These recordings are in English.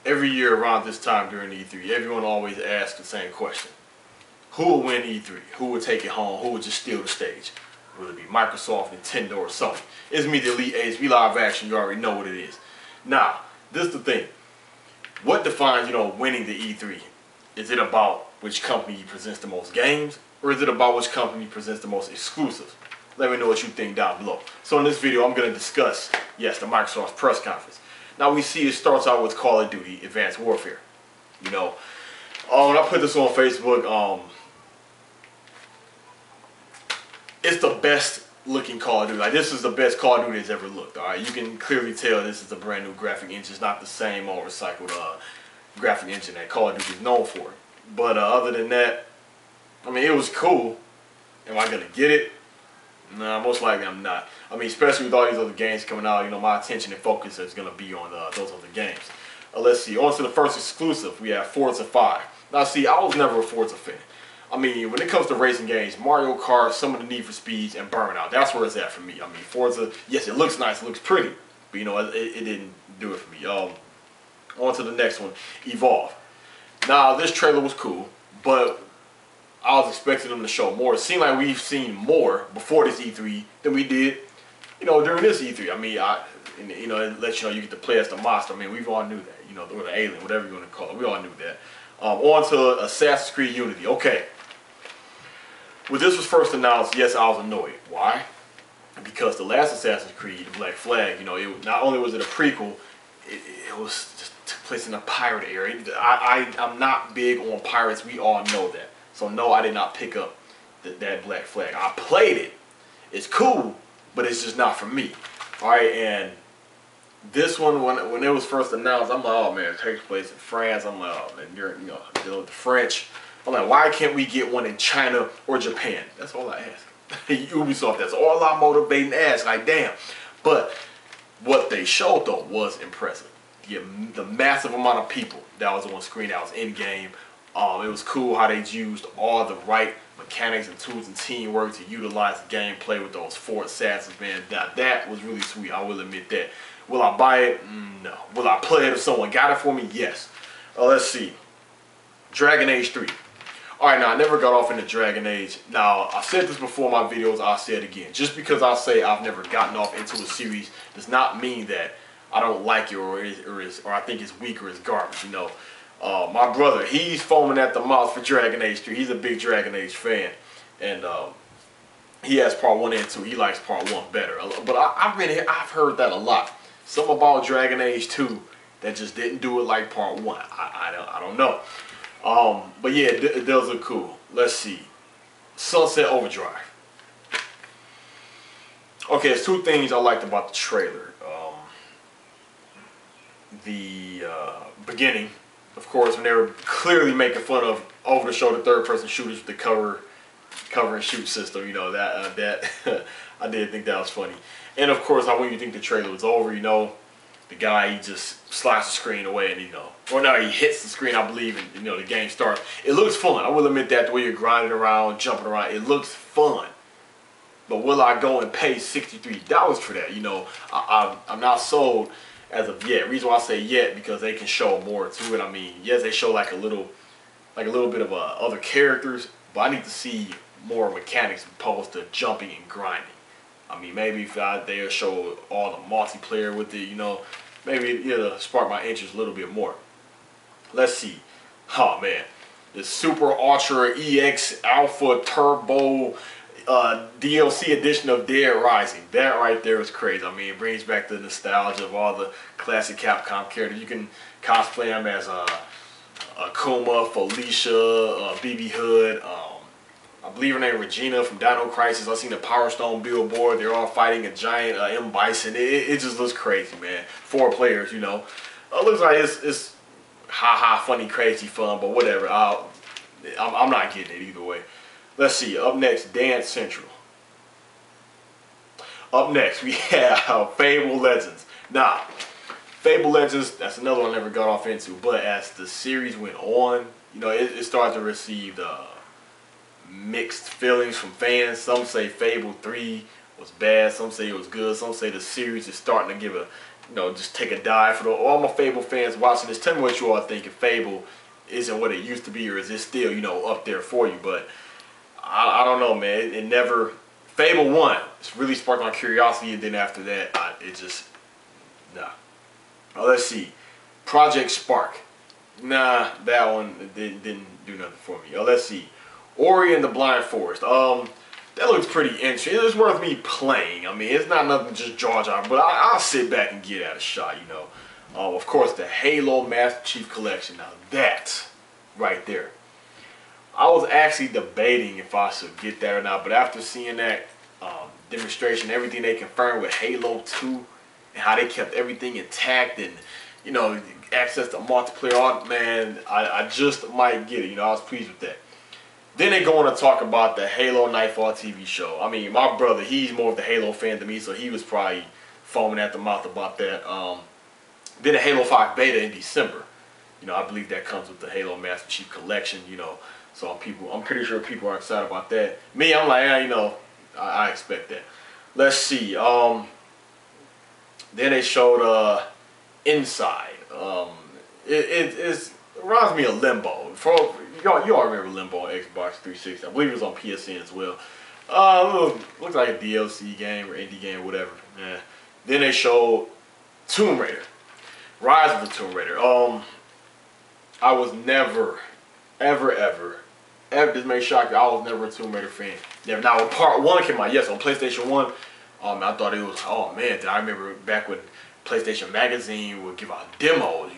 Every year around this time during E3, everyone always asks the same question. Who will win E3? Who will take it home? Who will just steal the stage? Will it be Microsoft, Nintendo, or Sony? It's me, the Elite Eight. We live action. You already know what it is. Now, this is the thing. What defines, winning the E3? Is it about which company presents the most games? Or is it about which company presents the most exclusives? Let me know what you think down below. So in this video, I'm going to discuss, yes, the Microsoft press conference. Now we see it starts out with Call of Duty Advanced Warfare. When I put this on Facebook, it's the best looking Call of Duty. Like, this is the best Call of Duty that's ever looked. Alright, you can clearly tell this is a brand new graphic engine. It's not the same old recycled graphic engine that Call of Duty is known for. But other than that, I mean, it was cool. Am I gonna get it? Nah, most likely I'm not. I mean, especially with all these other games coming out, my attention and focus is gonna be on those other games. Let's see. On to the first exclusive. We have Forza 5. Now, see, I was never a Forza fan. I mean, when it comes to racing games, Mario Kart, some of the Need for Speeds, and Burnout, that's where it's at for me. I mean, Forza, yes, it looks nice, it looks pretty, but it didn't do it for me. On to the next one, Evolve. Now, this trailer was cool, but I was expecting them to show more. It seemed like we've seen more before this E3 than we did, during this E3. I mean, it lets you know you get to play as the monster. I mean, we all knew that, or the alien, whatever you want to call it. We all knew that. On to Assassin's Creed Unity. Okay. When this was first announced, yes, I was annoyed. Why? Because the last Assassin's Creed, Black Flag, not only was it a prequel, it was just took place in a pirate era. I'm not big on pirates. We all know that. So no, I did not pick up that Black Flag. I played it. It's cool, but it's just not for me. All right, and this one, when it was first announced, I'm like, oh man, it takes place in France. I'm like, oh man, you're dealing with the French. I'm like, why can't we get one in China or Japan? That's all I ask. Ubisoft, that's all I'm motivating to ask. Like, damn. But what they showed, though, was impressive. The massive amount of people that was on screen, that was in-game. It was cool how they used all the right mechanics and tools and teamwork to utilize the gameplay with those four assassins, man. That was really sweet. I will admit that. Will I buy it? No. Will I play it if someone got it for me? Yes. Let's see. Dragon Age 3. Alright, now I never got off into Dragon Age. Now, I said this before in my videos, I'll say it again. Just because I say I've never gotten off into a series does not mean that I don't like it or I think it's weak or it's garbage, My brother, he's foaming at the mouth for Dragon Age 3. He's a big Dragon Age fan. And he has part 1 and 2. He likes part 1 better. But I've heard that a lot. Something about Dragon Age 2 that just didn't do it like part 1. I don't know. But yeah, it does look cool. Let's see. Sunset Overdrive. Okay, there's two things I liked about the trailer. The beginning, of course, when they were clearly making fun of over-the-shoulder third-person shooters with the cover and shoot system. That I did think that was funny. And of course, when you think the trailer was over, the guy, he just slides the screen away and, or no, he hits the screen, I believe, and, the game starts. It looks fun. I will admit that, the way you're grinding around, jumping around, it looks fun. But will I go and pay $63 for that? I'm not sold as of yet. Reason why I say yet, because they can show more to it. I mean, yes, they show like a little bit of other characters, but I need to see more mechanics opposed to jumping and grinding. I mean, maybe if they'll show all the multiplayer with it, maybe it'll spark my interest a little bit more. Let's see. Oh, man. The Super Ultra EX Alpha Turbo DLC edition of Dead Rising. That right there is crazy. I mean, it brings back the nostalgia of all the classic Capcom characters. You can cosplay them as Akuma, Felicia, BB Hood, I believe her name Regina from Dino Crisis. I've seen the Power Stone billboard. They're all fighting a giant M. Bison. It just looks crazy, man. 4 players, It looks like it's funny, crazy fun, but whatever. I'm not getting it either way. Let's see. Up next, Dance Central. Up next, we have Fable Legends. Now, Fable Legends, that's another one I never got off into, but as the series went on, it started to receive the mixed feelings from fans. Some say Fable 3 was bad, some say it was good, some say the series is starting to just take a dive. For all my Fable fans watching this, tell me what you all think. If Fable isn't what it used to be, or is it still, up there for you? But I don't know, man. It never. Fable 1, it's really sparked my curiosity, and then after that, it just, nah. Let's see. Project Spark. Nah, that one didn't do nothing for me. Let's see. Ori and the Blind Forest. That looks pretty interesting. It's worth me playing. I mean, it's not nothing just jaw-dropping, but I'll sit back and get at a shot, Of course, the Halo Master Chief Collection. Now, that right there. I was actually debating if I should get that or not, but after seeing that demonstration, everything they confirmed with Halo 2, and how they kept everything intact, and, access to multiplayer, man, I just might get it. I was pleased with that. Then they go on to talk about the Halo Nightfall TV show. I mean, my brother, he's more of the Halo fan than me, so he was probably foaming at the mouth about that. Then the Halo 5 beta in December. I believe that comes with the Halo Master Chief Collection, So I'm pretty sure people are excited about that. Me, I'm like, I expect that. Let's see. Then they showed Inside. It reminds me of Limbo. You all remember Limbo on Xbox 360. I believe it was on PSN as well. Looks like a DLC game or indie game, whatever. Yeah. Then they showed Tomb Raider. Rise of the Tomb Raider. I was never, ever, this may shock you, I was never a Tomb Raider fan. Never. Now, when Part 1 came out, yes, on PlayStation 1, I thought it was, I remember back when PlayStation Magazine would give out demos,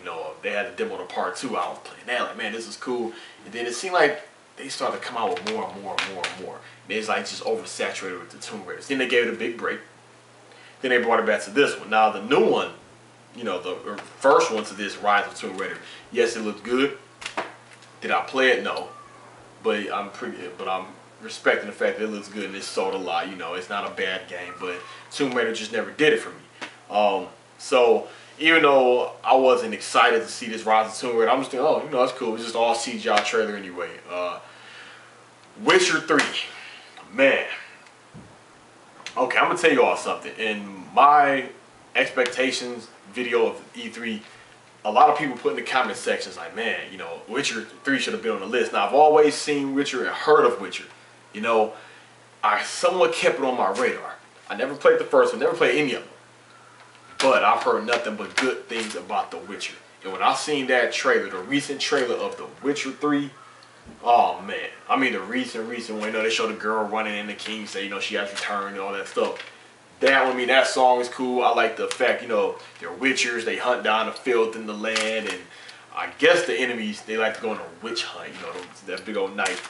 they had a demo to Part 2, I was playing that, like, man, this is cool. And then it seemed like they started to come out with more and more and more and more. And it's like just oversaturated with the Tomb Raiders. Then they gave it a big break. Then they brought it back to this one. Now, the new one, the first one to this, Rise of Tomb Raider, yes, it looked good. Did I play it? No. But I'm respecting the fact that it looks good and it's sold a lot. It's not a bad game, but Tomb Raider just never did it for me. So even though I wasn't excited to see this Rise of Tomb Raider, I'm just thinking, it's cool. It's just all CGI trailer anyway. Witcher 3, man. Okay, I'm gonna tell you all something. In my expectations video of E3, a lot of people put in the comment sections like, man, Witcher 3 should have been on the list. Now, I've always seen Witcher and heard of Witcher. I somewhat kept it on my radar. I never played the first one, never played any of them. But I've heard nothing but good things about The Witcher. And when I seen that trailer, the recent trailer of The Witcher 3, oh man. I mean the recent one, they showed the girl running in the king, say, she has returned and all that stuff. That one, that song is cool. I like the fact, they're witchers, they hunt down the filth in the land, and I guess the enemies, they like to go on a witch hunt, that big old knight.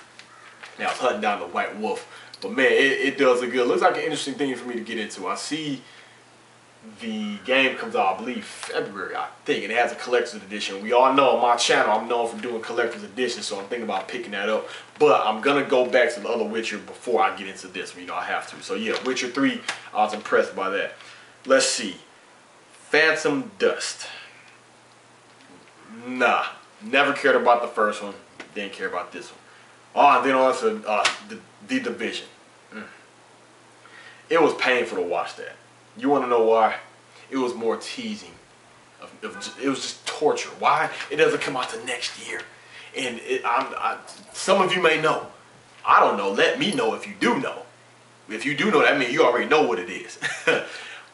Now it's hunting down the white wolf. But man, it does look good. Looks like an interesting thing for me to get into. I see the game comes out, I believe, February, I think, and it has a collector's edition. We all know on my channel, I'm known for doing collector's editions, so I'm thinking about picking that up. But I'm going to go back to the other Witcher before I get into this one, I have to. So yeah, Witcher 3, I was impressed by that. Let's see. Phantom Dust. Nah, never cared about the first one, didn't care about this one. And then on to the Division. It was painful to watch that. You want to know why? It was more teasing. It was just torture. Why? It doesn't come out till next year. And some of you may know. I don't know. Let me know if you do know. If you do know, that means you already know what it is.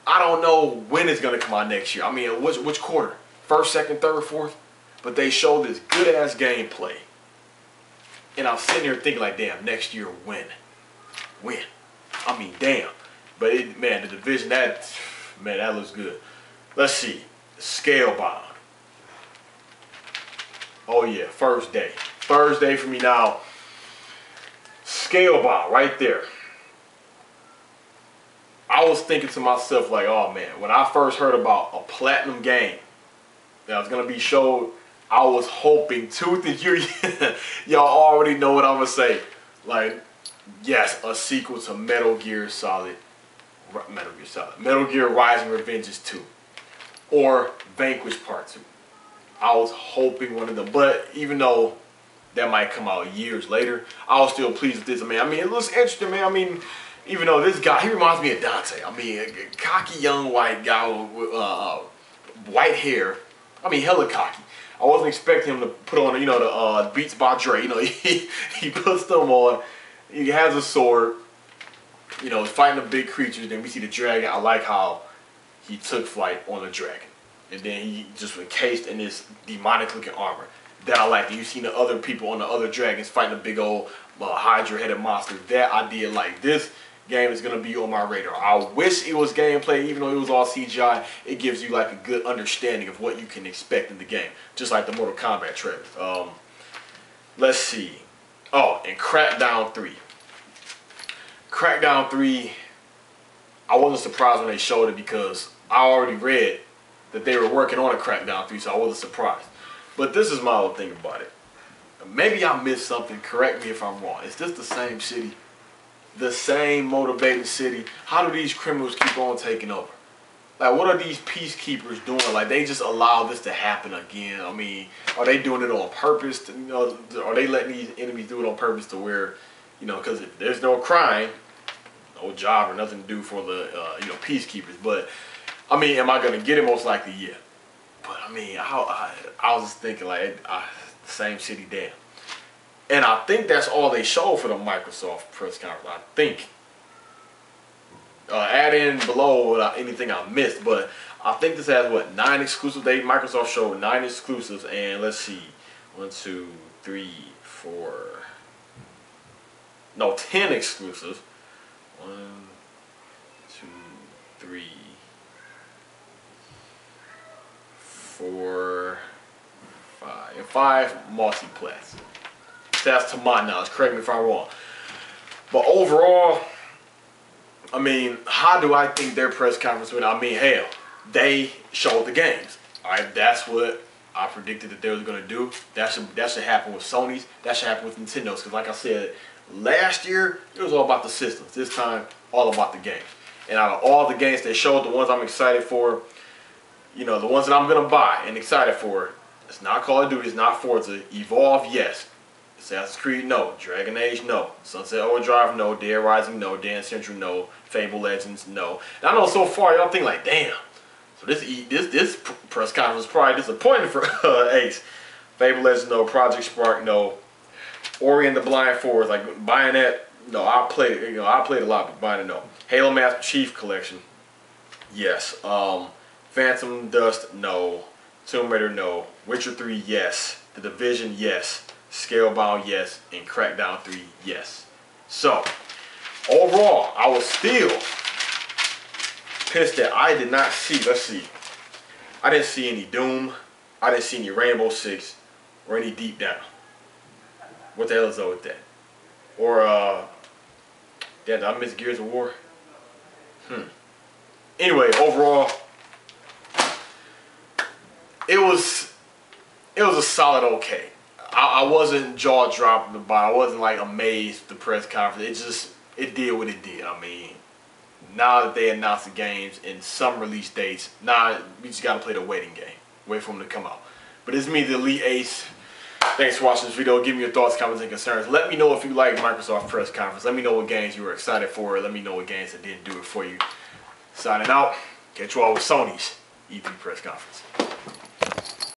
I don't know when it's going to come out next year. I mean, which quarter? First, second, third, fourth? But they showed this good-ass gameplay. And I'm sitting here thinking like, damn, next year when? When? I mean, damn. But man, the Division, that looks good. Let's see. Scalebound. Oh yeah, first day. Thursday for me now. Scalebound, right there. I was thinking to myself like, oh man, when I first heard about a platinum game that was going to be showed, I was hoping tooth and y'all already know what I'm going to say. Like, yes, a sequel to Metal Gear Rising Revengeance 2 or Vanquish Part 2. I was hoping one of them, but even though that might come out years later, I was still pleased with this. I mean, it looks interesting, man. I mean, even though this guy, he reminds me of Dante. I mean, a cocky young white guy with white hair. I mean, hella cocky. I wasn't expecting him to put on, you know, the Beats by Dre. You know, he puts them on. He has a sword. You know, fighting the big creatures. Then we see the dragon. I like how he took flight on the dragon. And then he just encased in this demonic looking armor. That I like. And you've seen the other people on the other dragons fighting the big old Hydra headed monster. That I did like. This game is going to be on my radar. I wish it was gameplay, even though it was all CGI. It gives you like a good understanding of what you can expect in the game. Just like the Mortal Kombat trailers. Let's see. Oh, and Crackdown 3. Crackdown 3, I wasn't surprised when they showed it because I already read that they were working on a Crackdown 3, so I wasn't surprised. But this is my little thing about it. Maybe I missed something. Correct me if I'm wrong. Is this the same city? The same motivating city? How do these criminals keep on taking over? Like, what are these peacekeepers doing? Like, they just allow this to happen again. I mean, are they doing it on purpose? To, you know, are they letting these enemies do it on purpose to where, you know, because if there's no crime, no job or nothing to do for the, you know, peacekeepers. But, I mean, am I going to get it? Most likely, yeah. But, I mean, I was just thinking, like, same city, damn. And I think that's all they showed for the Microsoft press conference. I think. Add in below anything I missed, but I think this has what, 9 exclusives. Microsoft showed 9 exclusives, and let's see, 1, 2, 3, 4, no, 10 exclusives. 1, 2, 3, 4, 5, and 5 multiplats. That's to my knowledge. Correct me if I'm wrong. But overall, I mean, how do I think their press conference went? I mean, hell, they showed the games. All right, that's what I predicted that they were going to do. That should happen with Sony's. That should happen with Nintendo's. Because like I said, last year, it was all about the systems. This time, all about the games. And out of all the games they showed, the ones I'm excited for, you know, the ones that I'm going to buy and excited for, it's not Call of Duty, it's not Forza. Evolve, yes. Assassin's Creed, no. Dragon Age, no. Sunset Overdrive, no. Dead Rising, no. Dance Central, no. Fable Legends, no. And I know so far y'all think like, damn. So this press conference is probably disappointing for Ace. Fable Legends, no. Project Spark, no. Ori and the Blind Forest, like buying that, no. I played a lot, but buying it, no. Halo Master Chief Collection, yes. Phantom Dust, no. Tomb Raider, no. Witcher 3, yes. The Division, yes. Scalebound, yes, and Crackdown 3, yes. So, overall, I was still pissed that I did not see, let's see, I didn't see any Doom, I didn't see any Rainbow Six, or any Deep Down. What the hell is up with that? Or, damn, did I miss Gears of War? Anyway, overall, it was a solid okay. I wasn't jaw dropping about it. I wasn't like amazed at the press conference. It did what it did. I mean, now that they announced the games and some release dates, now we just gotta play the waiting game. Wait for them to come out. But it's me, the Elite Ace. Thanks for watching this video. Give me your thoughts, comments, and concerns. Let me know if you like Microsoft press conference. Let me know what games you were excited for. Let me know what games that didn't do it for you. Signing out. Catch you all with Sony's E3 press conference.